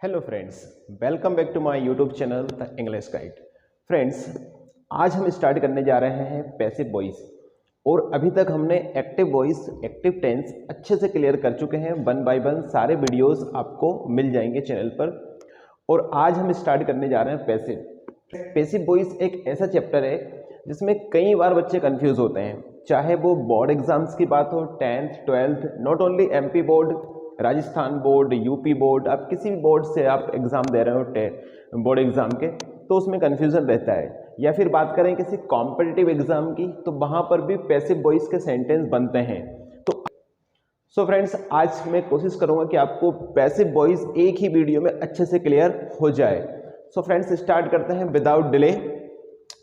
Hello friends, welcome back to my YouTube channel the English guide. Friends, आज हम start करने जा रहे हैं पैसिव वॉइस। और अभी तक हमने एक्टिव वॉइस, एक्टिव टेंस अच्छे से क्लियर कर चुके हैं। वन बाय वन सारे वीडियोस आपको मिल जाएंगे चैनल पर। और आज हम स्टार्ट करने जा रहे हैं पैसिव। पैसिव वॉइस एक ऐसा चैप्टर है जिसमें कई बार बच्चे कंफ्यूज होते हैं, चाहे वो बोर्ड एग्जाम्स की बात हो, 10th 12th, not only MP board, Rajasthan board, UP board, आप किसी भी बोर्ड से आप एग्ज़ाम दे रहे हो बोर्ड एग्ज़ाम के, तो उसमें कन्फ्यूज़न रहता है। या फिर बात करें किसी कॉम्पिटिटिव एग्ज़ाम की, तो वहाँ पर भी पैसिव वॉइस के सेंटेंस बनते हैं। सो फ्रेंड्स, आज मैं कोशिश करूँगा कि आपको पैसिव वॉइस एक ही वीडियो में अच्छे से क्लियर हो जाए। सो फ्रेंड्स, स्टार्ट करते हैं विदाउट डिले।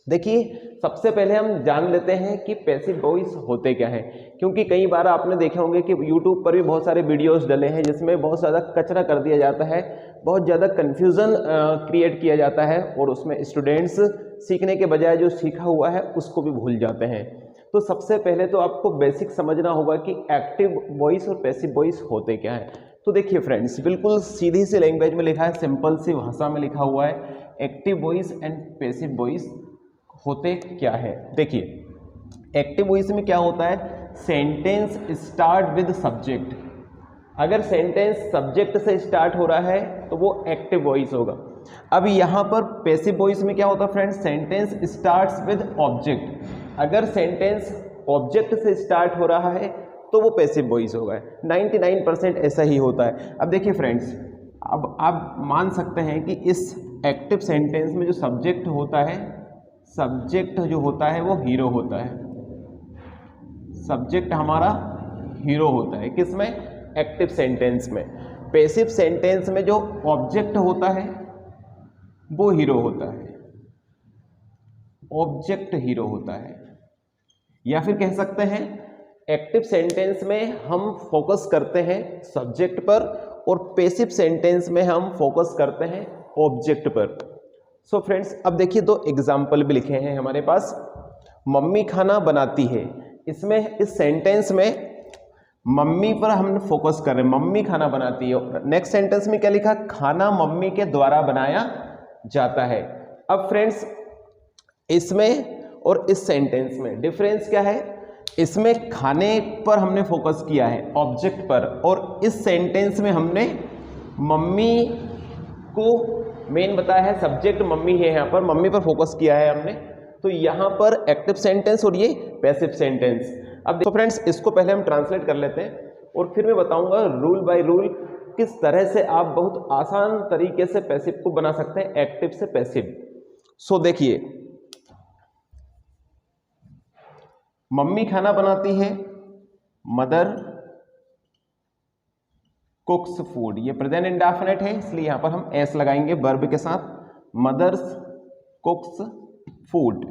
देखिए, सबसे पहले हम जान लेते हैं कि पैसिव वॉइस होते क्या हैं, क्योंकि कई बार आपने देखे होंगे कि YouTube पर भी बहुत सारे वीडियोस डले हैं जिसमें बहुत ज़्यादा कचरा कर दिया जाता है, बहुत ज़्यादा कन्फ्यूज़न क्रिएट किया जाता है और उसमें स्टूडेंट्स सीखने के बजाय जो सीखा हुआ है उसको भी भूल जाते हैं। तो सबसे पहले तो आपको बेसिक समझना होगा कि एक्टिव वॉइस और पैसिव वॉइस होते क्या है। तो देखिए फ्रेंड्स, बिल्कुल सीधी सी लैंग्वेज में लिखा है, सिंपल सी भाषा में लिखा हुआ है, active voice and passive voice होते क्या है। देखिए, एक्टिव वॉइस में क्या होता है, सेंटेंस स्टार्ट विद सब्जेक्ट। अगर सेंटेंस सब्जेक्ट से स्टार्ट हो रहा है तो वो एक्टिव वॉइस होगा। अब यहाँ पर पैसिव वॉइस में क्या होता है friends, sentence starts with object. अगर सेंटेंस ऑब्जेक्ट से स्टार्ट हो रहा है तो वो पैसिव वॉइस होगा। 99% ऐसा ही होता है। अब देखिए फ्रेंड्स, अब आप मान सकते हैं कि इस एक्टिव सेंटेंस में जो सब्जेक्ट होता है, सब्जेक्ट जो होता है वो हीरो होता है। सब्जेक्ट हमारा हीरो होता है किसमें, एक्टिव सेंटेंस में। पैसिव सेंटेंस में जो ऑब्जेक्ट होता है वो हीरो होता है, ऑब्जेक्ट हीरो होता है। या फिर कह सकते हैं, एक्टिव सेंटेंस में हम फोकस करते हैं सब्जेक्ट पर और पैसिव सेंटेंस में हम फोकस करते हैं ऑब्जेक्ट पर। सो फ्रेंड्स, अब देखिए दो एग्जाम्पल भी लिखे हैं हमारे पास। मम्मी खाना बनाती है, इसमें इस सेंटेंस में मम्मी पर हम फोकस कर रहे हैं, मम्मी खाना बनाती है। नेक्स्ट सेंटेंस में क्या लिखा, खाना मम्मी के द्वारा बनाया जाता है। अब फ्रेंड्स, इसमें और इस सेंटेंस में डिफरेंस क्या है, इसमें खाने पर हमने फोकस किया है, ऑब्जेक्ट पर, और इस सेंटेंस में हमने मम्मी को मेन बताया है, सब्जेक्ट मम्मी है, यहाँ पर मम्मी पर फोकस किया है हमने। तो यहाँ पर एक्टिव सेंटेंस और ये पैसिव सेंटेंस। अब देखो फ्रेंड्स, इसको पहले हम ट्रांसलेट कर लेते हैं और फिर मैं बताऊंगा रूल बाय रूल किस तरह से आप बहुत आसान तरीके से पैसिव को बना सकते हैं एक्टिव से पैसिव। सो देखिए, मम्मी खाना बनाती है, मदर कुक्स फूड। ये प्रेजेंट इंडेफिनिट है, इसलिए यहां पर हम एस लगाएंगे वर्ब के साथ। मदर्स कुक्स फूड,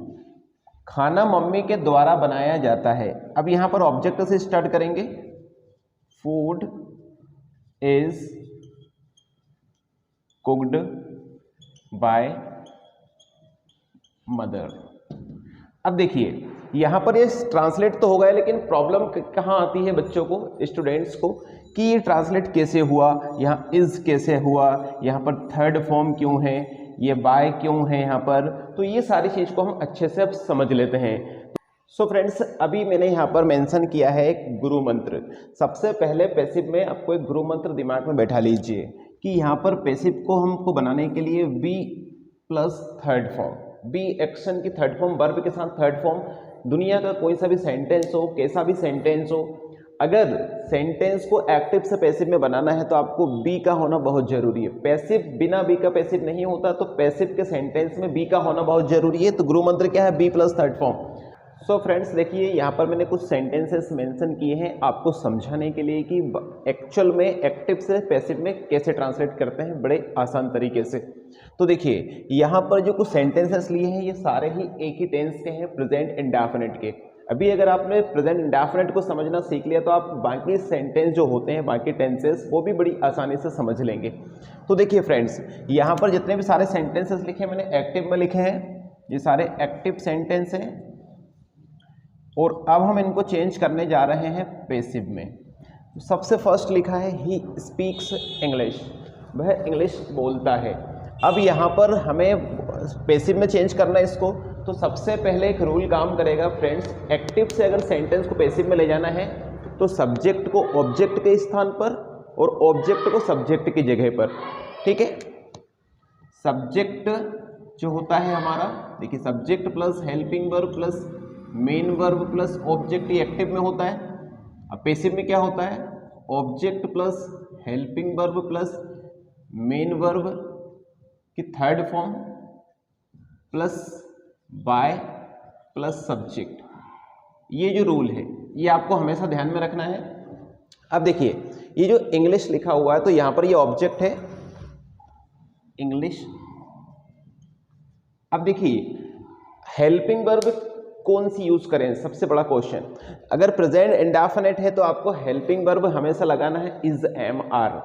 खाना मम्मी के द्वारा बनाया जाता है। अब यहां पर ऑब्जेक्ट से स्टार्ट करेंगे, food is cooked by mother. अब देखिए, यहां पर ये ट्रांसलेट तो हो गया, लेकिन प्रॉब्लम कहां आती है बच्चों को, स्टूडेंट्स को, कि ये ट्रांसलेट कैसे हुआ, यहाँ इज कैसे हुआ, यहाँ पर थर्ड फॉर्म क्यों है, ये बाय क्यों है यहाँ पर। तो ये सारी चीज़ को हम अच्छे से अब समझ लेते हैं। सो फ्रेंड्स, अभी मैंने यहाँ पर मेंशन किया है एक गुरु मंत्र। सबसे पहले पैसिव में आपको एक गुरु मंत्र दिमाग में बैठा लीजिए कि यहाँ पर पैसिव को हमको बनाने के लिए be plus third form, be action की थर्ड फॉर्म, वर्ब के साथ थर्ड फॉर्म। दुनिया का कोई सा भी सेंटेंस हो, कैसा भी सेंटेंस हो, अगर सेंटेंस को एक्टिव से पैसिव में बनाना है तो आपको बी का होना बहुत जरूरी है। पैसिव बिना बी का पैसिव नहीं होता, तो पैसिव के सेंटेंस में बी का होना बहुत जरूरी है। तो गुरु मंत्र क्या है, be plus third form. So friends, देखिए यहाँ पर मैंने कुछ सेंटेंसेस मेंशन किए हैं आपको समझाने के लिए कि एक्चुअल में एक्टिव से पैसिव में कैसे ट्रांसलेट करते हैं बड़े आसान तरीके से। तो देखिए, यहाँ पर जो कुछ सेंटेंसेस लिए हैं ये सारे ही एक ही टेंस के हैं, प्रेजेंट इंडेफिनिट के। अभी अगर आपने प्रेजेंट इंडेफिनिट को समझना सीख लिया तो आप बाकी सेंटेंस जो होते हैं, बाकी टेंसेस, वो भी बड़ी आसानी से समझ लेंगे। तो देखिए फ्रेंड्स, यहाँ पर जितने भी सारे सेंटेंसेस लिखे हैं मैंने एक्टिव में लिखे हैं, ये सारे एक्टिव सेंटेंस हैं। और अब हम इनको चेंज करने जा रहे हैं पैसिव में। सबसे फर्स्ट लिखा है ही स्पीक्स इंग्लिश। वह इंग्लिश बोलता है। अब यहाँ पर हमें पैसिव में चेंज करना है इसको, तो सबसे पहले एक रूल काम करेगा फ्रेंड्स, एक्टिव से अगर सेंटेंस को पैसिव में ले जाना है तो सब्जेक्ट को ऑब्जेक्ट के स्थान पर और ऑब्जेक्ट को सब्जेक्ट की जगह पर, ठीक है। सब्जेक्ट जो होता है हमारा, देखिए subject plus helping verb plus main verb plus object, ये एक्टिव में होता है। अब पैसिव में क्या होता है, object plus helping verb plus main verb की third form plus by plus subject. ये जो रूल है ये आपको हमेशा ध्यान में रखना है। अब देखिए ये जो इंग्लिश लिखा हुआ है तो यहाँ पर ये ऑब्जेक्ट है इंग्लिश। अब देखिए हेल्पिंग वर्ब कौन सी यूज करें, सबसे बड़ा क्वेश्चन। अगर प्रेजेंट इंडेफिनिट है तो आपको हेल्पिंग वर्ब हमेशा लगाना है इज, एम, आर।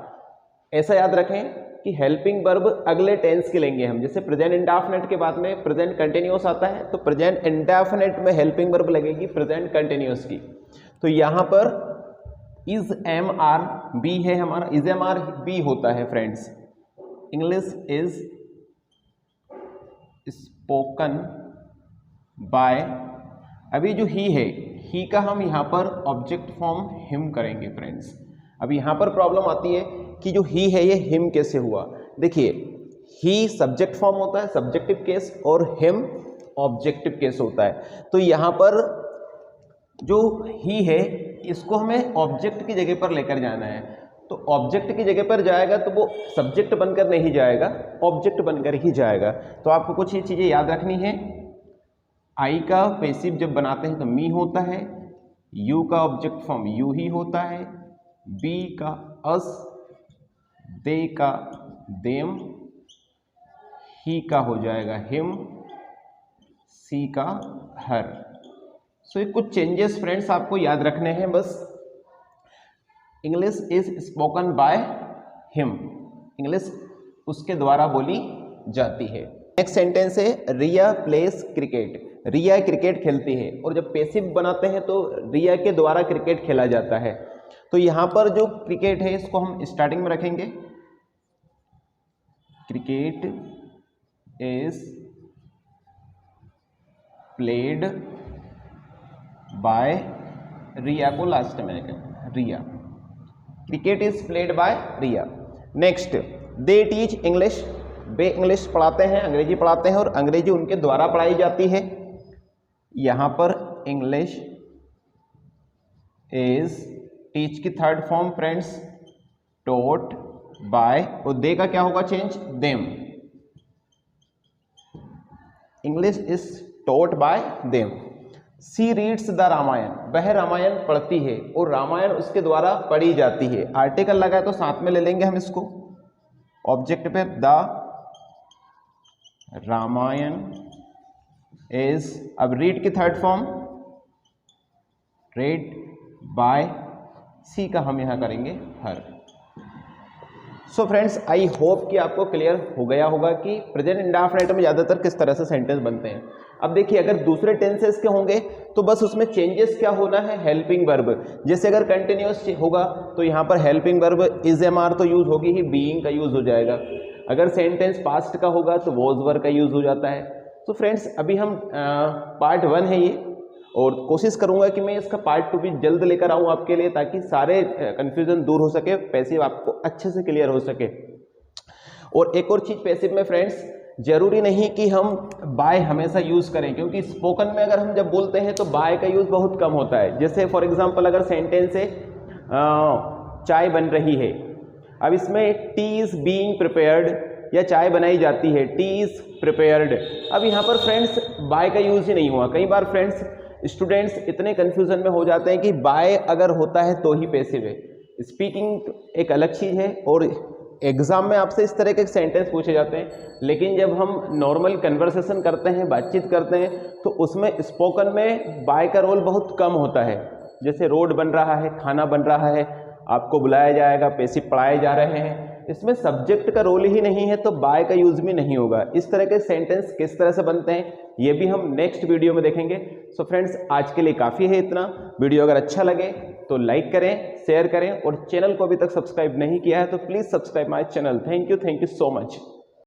ऐसा याद रखें कि हेल्पिंग वर्ब अगले टेंस के लेंगे हम, जैसे प्रेजेंट इंडेफिनिट के बाद में प्रेजेंट कंटिन्यूअस आता है तो प्रेजेंट इंडेफिनिट में हेल्पिंग वर्ब लगेगी प्रेजेंट कंटिन्यूअस की। तो यहाँ पर इज, एम, आर, बी है हमारा, इज, एम, आर, बी होता है friends. English is spoken by, अभी जो ही है, ही का हम यहाँ पर ऑब्जेक्ट फॉर्म हिम करेंगे फ्रेंड्स। अब यहाँ पर प्रॉब्लम आती है कि जो ही है ये हिम कैसे हुआ। देखिए ही सब्जेक्ट फॉर्म होता है, सब्जेक्टिव केस, और हिम ऑब्जेक्टिव केस होता है। तो यहाँ पर जो ही है इसको हमें ऑब्जेक्ट की जगह पर लेकर जाना है, तो ऑब्जेक्ट की जगह पर जाएगा तो वो सब्जेक्ट बनकर नहीं जाएगा, ऑब्जेक्ट बनकर ही जाएगा। तो आपको कुछ ये चीज़ें याद रखनी है। आई का पैसिव जब बनाते हैं तो मी होता है, यू का ऑब्जेक्ट फॉर्म यू ही होता है, बी का अस, दे का देम, ही का हो जाएगा हिम, सी का हर। सो ये कुछ चेंजेस फ्रेंड्स आपको याद रखने हैं बस। English is spoken by him, English उसके द्वारा बोली जाती है। नेक्स्ट सेंटेंस है रिया प्लेस क्रिकेट। रिया क्रिकेट खेलती है, और जब पैसिव बनाते हैं तो रिया के द्वारा क्रिकेट खेला जाता है। तो यहाँ पर जो क्रिकेट है इसको हम स्टार्टिंग में रखेंगे, cricket is played by, Riya को लास्ट में रखेंगे, Riya, cricket is played by Riya. Next, they teach English, वे इंग्लिश पढ़ाते हैं, अंग्रेजी पढ़ाते हैं, और अंग्रेजी उनके द्वारा पढ़ाई जाती है। यहाँ पर इंग्लिश इज, टीच की third form friends taught by, और दे का क्या होगा change, them. English is taught by them. She reads the Ramayana, वह रामायण पढ़ती है और रामायण उसके द्वारा पढ़ी जाती है। आर्टिकल लगा है तो साथ में ले लेंगे हम इसको ऑब्जेक्ट पे, द रामायण इज, अब रीड की थर्ड फॉर्म रेड बाय, सी का हम यहां करेंगे हर। सो फ्रेंड्स आई होप कि आपको क्लियर हो गया होगा कि प्रेजेंट इंडेफिनिट में ज़्यादातर किस तरह से सेंटेंस बनते हैं। अब देखिए अगर दूसरे टेंसेस के होंगे तो बस उसमें चेंजेस क्या होना है, हेल्पिंग वर्ब। जैसे अगर कंटिन्यूअस होगा तो यहाँ पर helping verb is, am, are तो यूज होगी ही, बीइंग का यूज हो जाएगा। अगर सेंटेंस पास्ट का होगा तो वॉज वर्ब का यूज हो जाता है। तो फ्रेंड्स अभी हम पार्ट 1 है ये, और कोशिश करूंगा कि मैं इसका पार्ट 2 भी जल्द लेकर आऊं आपके लिए, ताकि सारे कंफ्यूजन दूर हो सके, पैसिव आपको अच्छे से क्लियर हो सके। और एक और चीज पैसिव में फ्रेंड्स, जरूरी नहीं कि हम बाय हमेशा यूज करें, क्योंकि स्पोकन में अगर हम जब बोलते हैं तो बाय का यूज बहुत कम होता है। जैसे फॉर एग्जांपल अगर सेंटेंस है चाय बन रही है, अब इसमें टी इज बीइंग प्रिपेयर्ड, या चाय बनाई जाती है, टी इज प्रिपेयर्ड। अब यहाँ पर फ्रेंड्स बाय का यूज ही नहीं हुआ। कई बार फ्रेंड्स स्टूडेंट्स इतने कंफ्यूजन में हो जाते हैं कि बाय अगर होता है तो ही पैसिव है। स्पीकिंग एक अलग चीज़ है, और एग्जाम में आपसे इस तरह के सेंटेंस पूछे जाते हैं, लेकिन जब हम नॉर्मल कन्वर्सेशन करते हैं, बातचीत करते हैं, तो उसमें स्पोकन में बाय का रोल बहुत कम होता है। जैसे रोड बन रहा है, खाना बन रहा है, आपको बुलाया जाएगा, पैसिव पढ़ाए जा रहे हैं, इसमें सब्जेक्ट का रोल ही नहीं है तो बाय का यूज भी नहीं होगा। इस तरह के सेंटेंस किस तरह से बनते हैं ये भी हम नेक्स्ट वीडियो में देखेंगे। सो फ्रेंड्स आज के लिए काफ़ी है इतना। वीडियो अगर अच्छा लगे तो लाइक करें, शेयर करें और चैनल को अभी तक सब्सक्राइब नहीं किया है तो please subscribe my channel. Thank you so much.